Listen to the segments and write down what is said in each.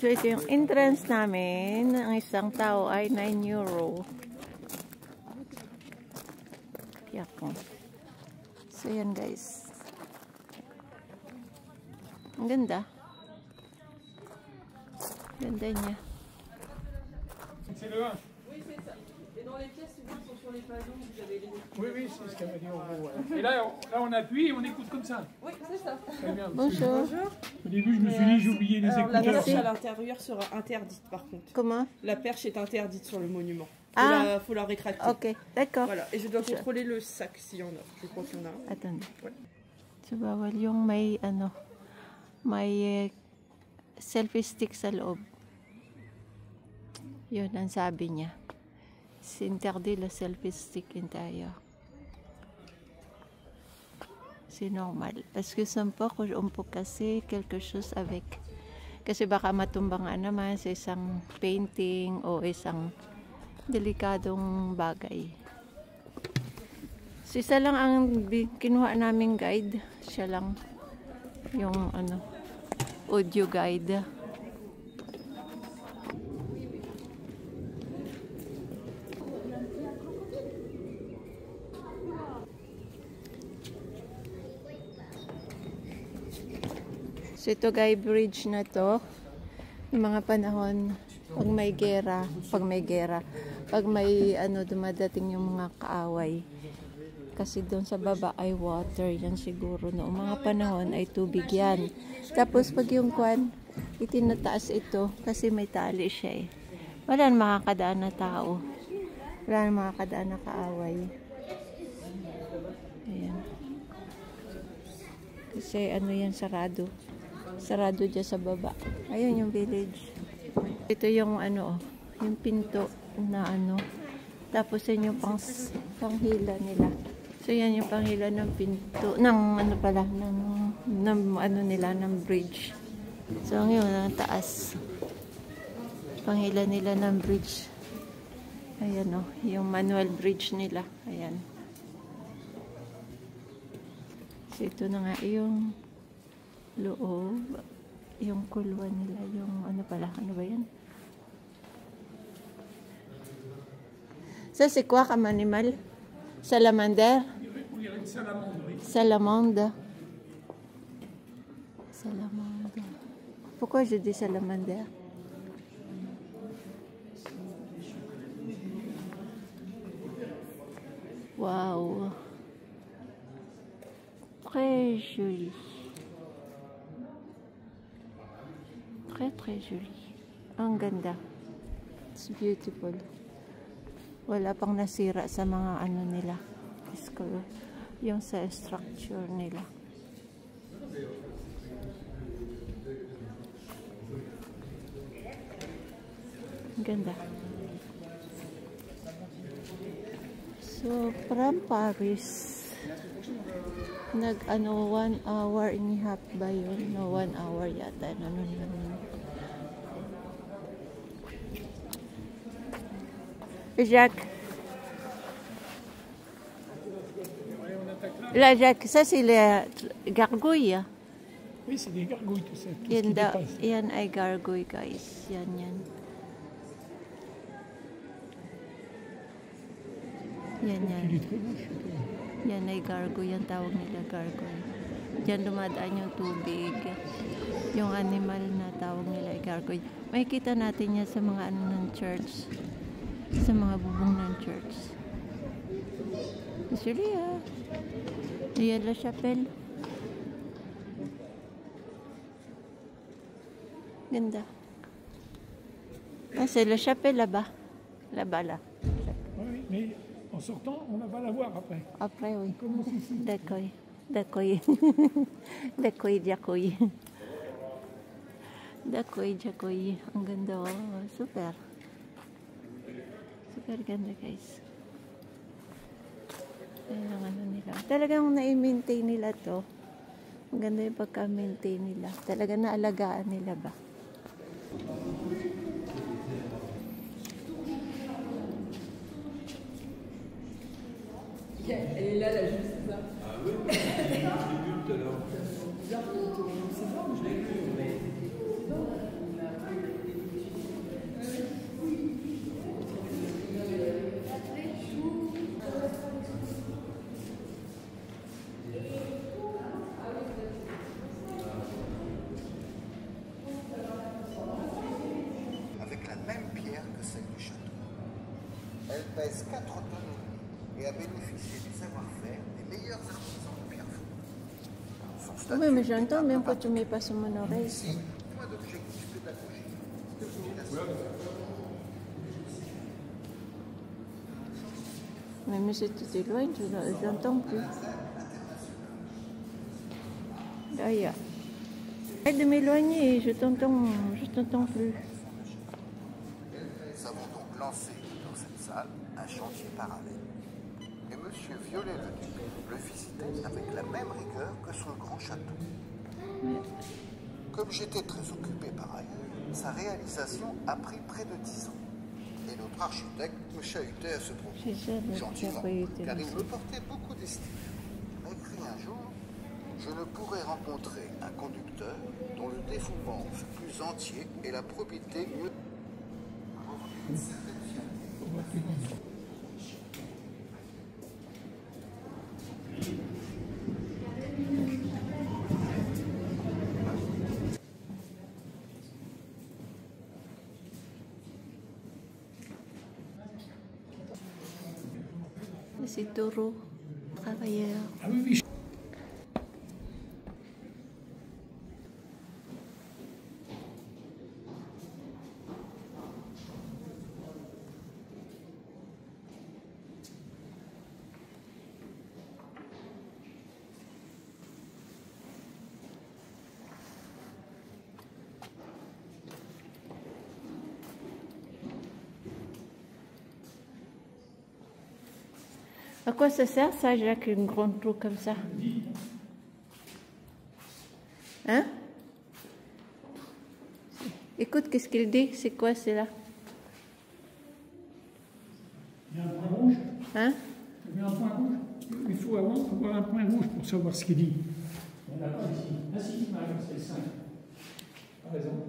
So, ito yung entrance namin. Ang isang tao ay 9 euro. Yako. So, yan guys. Ang ganda. Ganda niya. C'est le 1. Oui, c'est ça. Et dans les pièces, souvent, sont sur les panneaux, vous avez les notifications. Oui, oui, c'est ce qu'elle m'a dit en gros. Ouais. Et là, on appuie et on écoute comme ça. Oui, c'est ça. Très bien. Bonjour. Au début, je me suis dit, j'ai oublié les Alors, la écouteurs. perche à l'intérieur sera interdite, par contre. Comment? La perche est interdite sur le monument. Faut la rétracter. Ok, d'accord. Voilà. Et je dois contrôler le sac s'il y en a. Je crois qu'il y en a un. Attendez. Ouais. So, bawal yung may, may selfie stick sa loob. Yun ang sabi niya. C'est interdit le selfie stick intérieur. C'est normal. Parce que ça me peut on peut casser quelque chose avec. Kasi baka matumbang naman sa isang painting o isang delikadong bagay. So, isa lang ang kinuha naming guide. Siya lang yung audio guide. So, ito guys, bridge na to. Yung mga panahon, pag may gera, pag may dumadating yung mga kaaway. Kasi doon sa baba ay water, yan siguro. Noong mga panahon ay tubig yan. Tapos pag yung kwan, itinataas ito kasi may tali siya eh. Wala na makakadaan na tao. Wala na makakadaan na kaaway. Ayan. Kasi yan, sarado. Sarado dyan sa baba. Ayun yung village. Ito yung yung pinto na tapos yan yung panghila nila. So yan yung panghila ng pinto, ng ng bridge. So ang yun, ang taas. Panghila nila ng bridge. Ayan yung manual bridge nila. Ayan. So ito na nga yung loob, yung kulwa nila, yung ano ba yan? Ça c'est quoi comme animal? Salamander? Salamande. Salamande. Pourquoi je dis salamander? Wow. Très joli. Très joli. Ang ganda. It's beautiful. Wala pang nasira sa mga nila. Yung sa structure nila. Ang ganda. So, from Paris, 1 hour and a half ba yun? No, 1 hour yata. Jacques. Là, Jacques, ça c'est les gargouilles. Oui, c'est des gargouilles tout ça. Yan ay gargouille guys. Yan. Yan ay gargouille. Yan tawag nila gargouille. Diyan dumadaan yung tubig. Yung animal na tawag nila ay gargouille. Makikita natin yan sa mga ng church. Sa mga bubong ng church. Actually, Ayan la chapelle. Ganda. Ah, c'est la chapelle là-bas. Là-bas, là. Oui, mais en sortant, on va la voir après. Après, oui. Comment c'est ici? D'accord. D'accord. D'accord. Ang ganda, oh. Super. Super ganda, guys. Ayan ang nila. Talagang na-maintain nila to. Ang ganda yung pagka-maintain nila. Talagang naalagaan nila ba? Elle est là, la juste ça. Ah oui, j'ai vu tout à l'heure. C'est bizarre, c'est bon, je l'ai vu, mais... pèse 4 tonnes et a bénéficié du savoir-faire des meilleurs artisans de Pierrefonds. Son statut Oui, mais j'entends est même que tu mets pas sur mon oreille. ici, point d'objectif pédagogique. Mais si tu t'éloignes, je n'entends plus. D'ailleurs. Arrête de m'éloigner, je t'entends plus. Nous avons donc lancé dans cette salle un chantier parallèle. Et M. Viollet-le-Duc le visitait avec la même rigueur que son grand château. Comme j'étais très occupé par ailleurs, sa réalisation a pris près de 10 ans. Et notre architecte me chahutait à ce propos. Gentiment, car il me portait beaucoup d'estime. Il m'a écrit un jour: je ne pourrais rencontrer un conducteur dont le dévouement fut plus entier et la probité mieux. C'est taureau, travailleur. Ah oui, oui. À quoi ça sert ça, Jacques, une grande trou comme ça? Hein? Écoute, qu'est-ce qu'il dit? C'est quoi, c'est là? Il y a un point rouge. Hein? Il y a un point rouge. Il faut avoir un point rouge pour savoir ce qu'il dit. On l'a pas ici. Ah si, c'est le 5. T'as raison.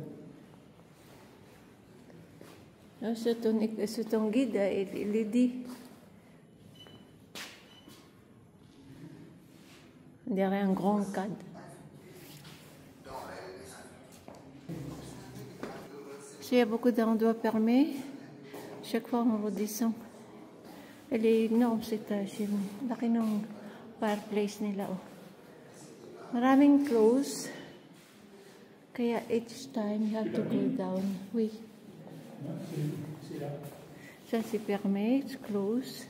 Non, c'est ton guide, il dit. On dirait un grand cadre. Il y a beaucoup d'endroits fermés. Chaque fois, on redescend. Elle est énorme, cette chaîne. Laki ng fireplace nila. Oh. Maraming close. Kaya each time, you have to go down. Oui. Ça, c'est fermé. It's close.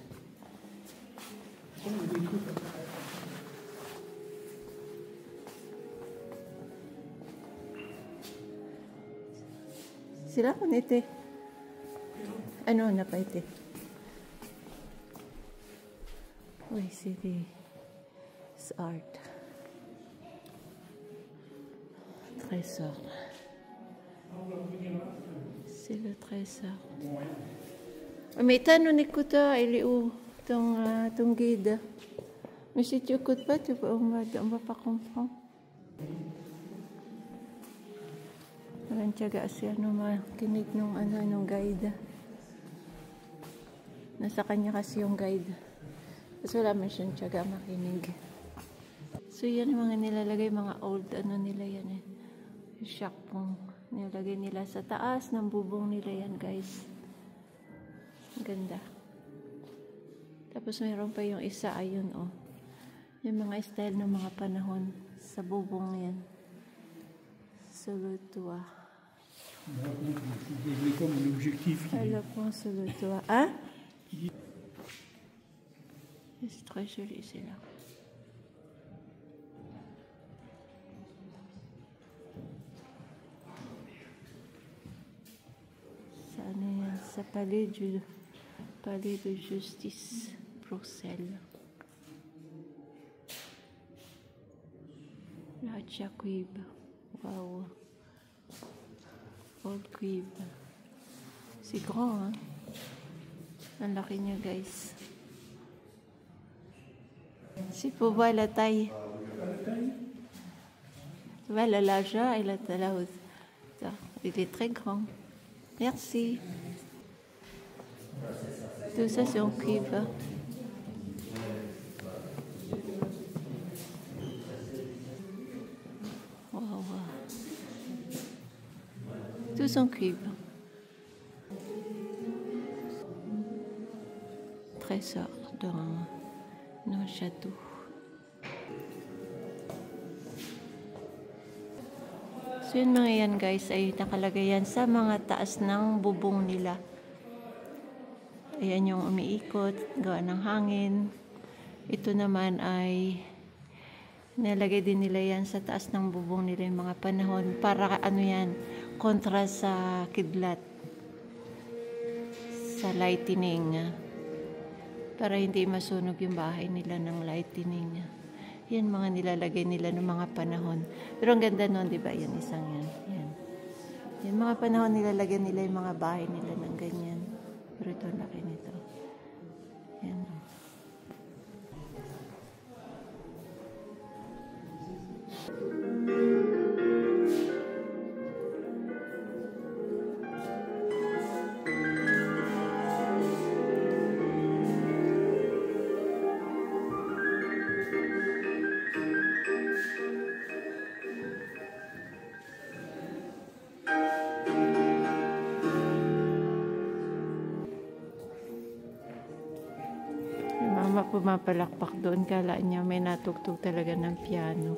C'est là qu'on était. Ah non, on n'a pas été. Oui, c'est des art. Trésor. C'est le trésor. Mais t'as un écouteur, il est où ton guide? Mais si tu n'écoutes pas, on va pas comprendre. Walang tiyaga siya makinig nung guide. Nasa kanya kasi yung guide. Kasi wala man siyang tiyaga makinig. So yan yung mga nilalagay, mga old nila yan eh. Yung shakpong nilalagay nila sa taas ng bubong nila yan, guys. Ganda. Tapos mayroon pa yung isa, ayun oh. Yung mga style ng mga panahon sa bubong yan. Sur le toit. Comme un objectif. Elle prend sur le toit. Hein? C'est très joli, c'est là. Ça est un palais de justice, Bruxelles. La Jacob. Waouh. Old Crib. C'est grand, hein? Ang laki niya, guys. C'est pour voir la taille. Tu vois, la largeur et la hauteur. Il est très grand. Merci. Tout ça, c'est en cuivre. Tous en cuivre. trésor dans nos châteaux. So yun mga yan guys ay nakalagay yan sa mga taas ng bubong nila. Ayan yung umiikot, gawa ng hangin. Ito naman ay nalagay din nila yan sa taas ng bubong nila yung mga panahon para ano yan, kontra sa kidlat, sa lightning, para hindi masunog yung bahay nila ng lightning. Yan mga nilalagay nila ng mga panahon. Pero ang ganda nun, di ba? Yan, isang yan. Yan. Yan mga panahon nilalagyan nila yung mga bahay nila ng ganyan. Pero ito, laki nito. Yan. Mama pumapalakpak doon, kala niya may natugtog talaga ng piano.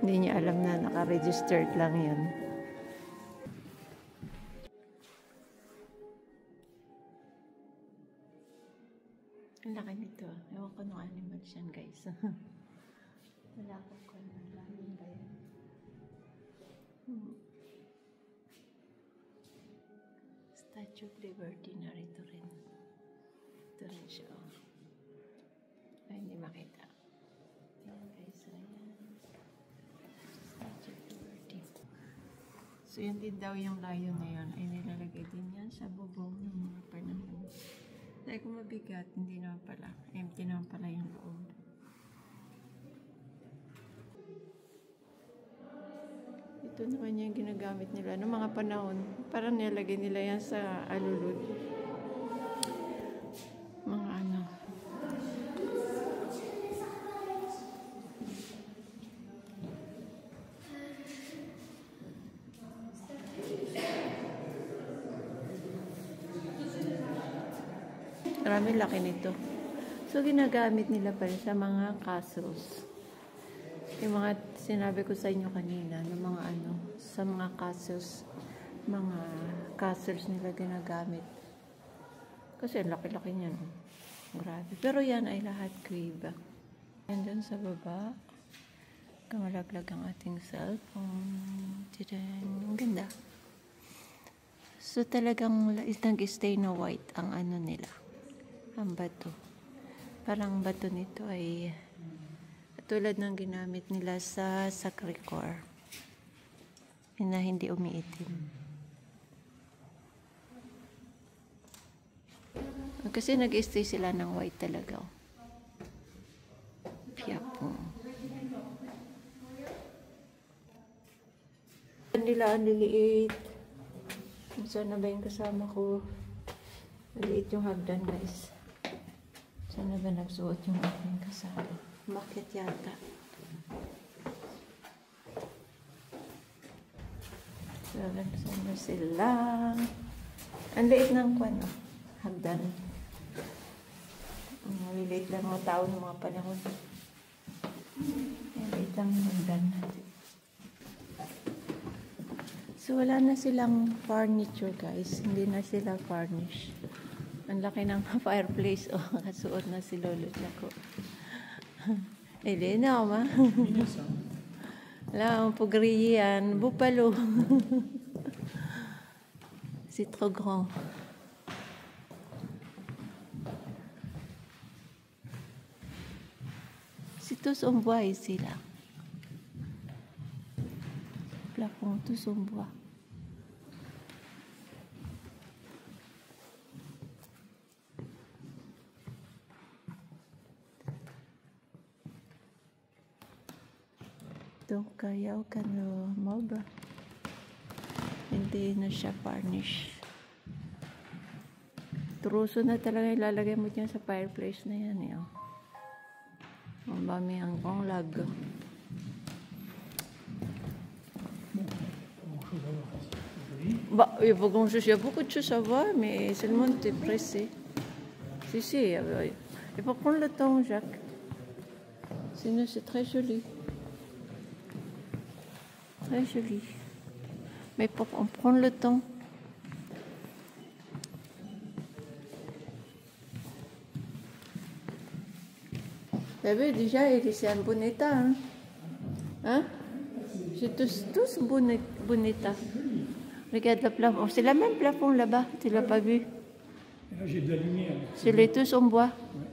Hindi niya alam na naka-registered lang yun. Ang laki nito. Ewan ko nung animal siyan guys. Wala ko kung nalamin ba yan. Statue of Liberty na rito rin. Ito rin siya. Ay, hindi makita. Ayan guys, ayan. Statue of Liberty. So, yun din daw yung layo na yun. Ay, nilalagay din yan sa bubong ng mga panahon. Dahil kung mabigat, hindi naman pala. Empty naman pala yung loob. Ito naman yung ginagamit nila ng mga panahon. Parang nilalagay nila yan sa alulod. Mga ano. Marami laki nito. So, ginagamit nila pala sa mga castles. Yung mga sinabi ko sa inyo kanina, ng mga ano, sa mga castles nila ginagamit. Kasi laki-laki niyan. Grabe. Pero yan ay lahat cave. Yan dun sa baba. Kamalaglag ang ating cellphone. Ang ganda. So, talagang nag-stay na white ang ano nila. Ang bato. Parang bato nito ay tulad ng ginamit nila sa Sacré-Cœur na hindi umiitim. Kasi nag-stay sila ng white talaga. Kaya po. Nila ang liliit. Saan na ba yung kasama ko? Liliit yung hagdan guys. Saan na ba nagsuot yung aking kasama? Umakyat yata. So, sana sila. Ang liit ng kwan, hagdan. Ang liit lang mga tao ng mga panahon. Ang liit lang hagdan. So, wala na silang furniture, guys. Hindi na sila furnish. Ang laki ng fireplace. Oh, kasuot na si Lolo Chaco. Elena, ma. Wala, ang pugri yan. Bupalo. C'est trop grand. C'est tous en bois ici, là. Plafond, tous en bois. Donc, ayaw ka na moba. Hindi na siya varnish. Truso na talaga ilalagay mo dyan sa fireplace na yan. Eh, oh. Ang dami hanggang lag. Bah, il y a pas grand chose, il y a beaucoup de choses à voir, mais seulement tu es pressé. Si, il faut prendre le temps, Jacques. Sinon, c'est très joli. Très joli. Mais on prend le temps. Vous avez déjà, c'est un bon état. Hein? C'est tous bon état. Regarde le plafond. C'est le même plafond là-bas. Tu l'as pas vu? Là, j'ai de la lumière. C'est les tous en bois. Ouais.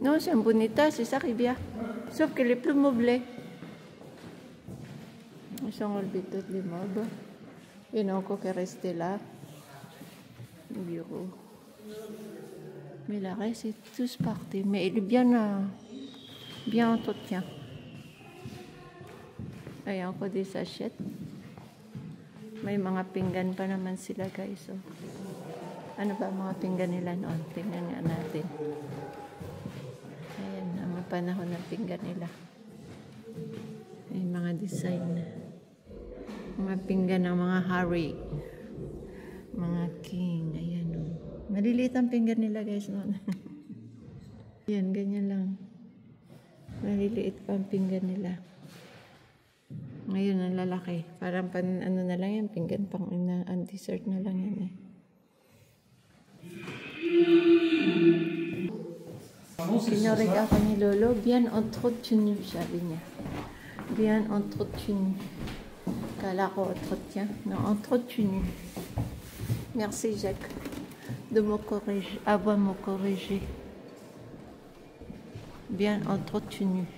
Non, c'est un bon état, c'est ça qui est bien. Sauf que les plus meublés. Ils sont enlevés tous les meubles. Il y en a encore qui est resté là. Le bureau. Mais le reste, c'est tous partis. Mais il est bien entretien. Il y a encore des sachets. May mga pinggan pa naman sila, guys. So, ano ba mga pinggan nila noon? Tingnan nga natin. Ayan, ang mga panahon ng pinggan nila. May mga design. Mga pinggan ng mga Harry. Mga king. Ayan, o. Maliliit ang pinggan nila, guys, noon. Ayan, ganyan lang. Maliliit pa ang pinggan nila. Ngayon, ang lalaki. Parang ano na lang yan, pinggan pang dessert na lang yan eh. Sinurek ako ni Lolo, bien entretenu, sabi niya. Bien entretenu. Kala ko entretien. Non, entretenu. Merci, Jacques, de me corriger, avoir me corriger. Bien entretenu.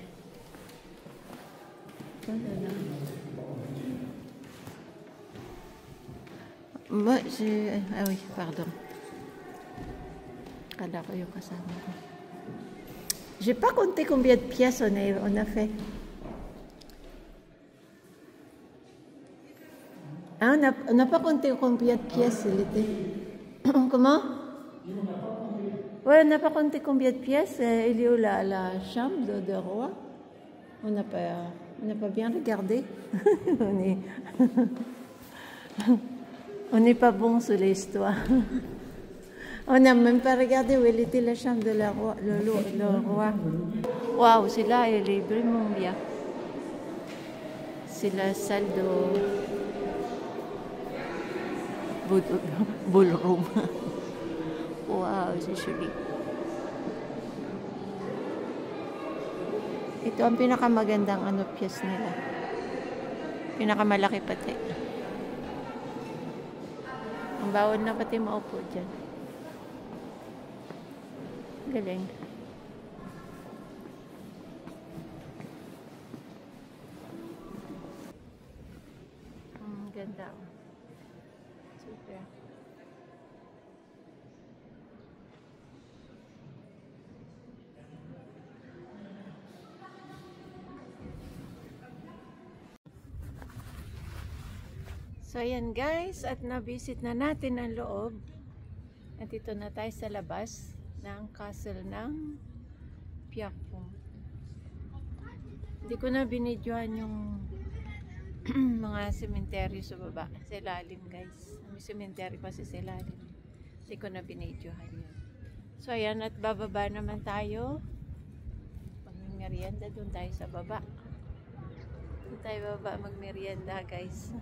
Moi, ah oui, pardon. Kala ko yung kasama ko. J'ai pas compté combien de pièces on a fait. Ah, on n'a pas compté combien de pièces il était. Comment? Oui, on n'a pas compté combien de pièces. Il est où la chambre de roi? On n'a pas bien regardé. On n'est pas bon sur l'histoire. On n'a même pas regardé où elle était la chambre de le roi. Waouh, c'est là, elle est vraiment bien. C'est la salle de ballroom. Wow, c'est joli. Ito ang pinakamagandang pièce nila. Pinakamalaki pati. Ang bawal na pati maupo dyan. Galing. Ganda. Super. So ayan guys, at na-visit na natin ang loob. At ito na tayo sa labas ng castle ng Pierrefonds. Hindi ko na binidyohan yung mga sementeryo sa baba, sa ilalim guys. May sementeryo kasi sa ilalim. Hindi ko na binidyohan yun. So ayan, at bababa naman tayo. Pag-merienda, doon tayo sa baba. Doon tayo baba mag-merienda guys.